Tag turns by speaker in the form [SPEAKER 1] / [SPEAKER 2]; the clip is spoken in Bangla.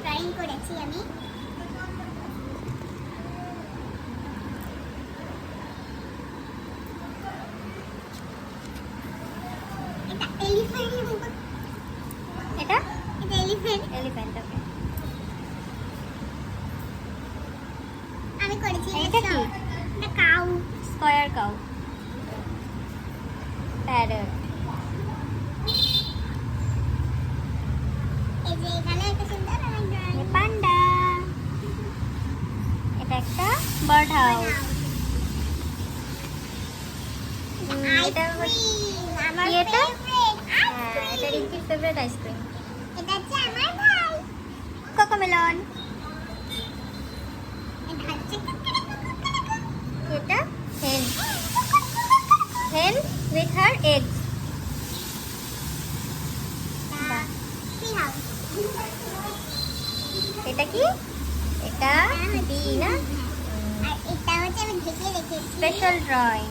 [SPEAKER 1] ড্রয়িং করেছি আমি। এটা এলিফ্যান্ট,
[SPEAKER 2] এটা
[SPEAKER 1] এটা এলিফ্যান্ট।
[SPEAKER 2] এলিফ্যান্ট। ওকে,
[SPEAKER 1] আমি করেছি
[SPEAKER 2] এটা কি?
[SPEAKER 1] এটা কাউ।
[SPEAKER 2] Square cow. প্যারট।
[SPEAKER 1] এই যে এখানে একটা সুন্দর অনেক ড্রয়িং।
[SPEAKER 2] পান্ডা। এটা একটা বার্ড হাউস। এটা
[SPEAKER 1] আইসক্রিম আমার
[SPEAKER 2] কি এটা?
[SPEAKER 1] ফেভারিট
[SPEAKER 2] হ্যাঁ, এটা
[SPEAKER 1] আইসক্রিম।
[SPEAKER 2] রিঙ্কির favourite ice cream.
[SPEAKER 1] এটা হচ্ছে আমার ভাই।
[SPEAKER 2] কোকোমেলন।
[SPEAKER 1] এটা হচ্ছে
[SPEAKER 2] এটা হেন। হেন with her eggs.
[SPEAKER 1] Tree house.
[SPEAKER 2] এটা কি? এটা বি না?
[SPEAKER 1] আর এটা হচ্ছে আমি ঢেকে রেখেছি।
[SPEAKER 2] Special drawing.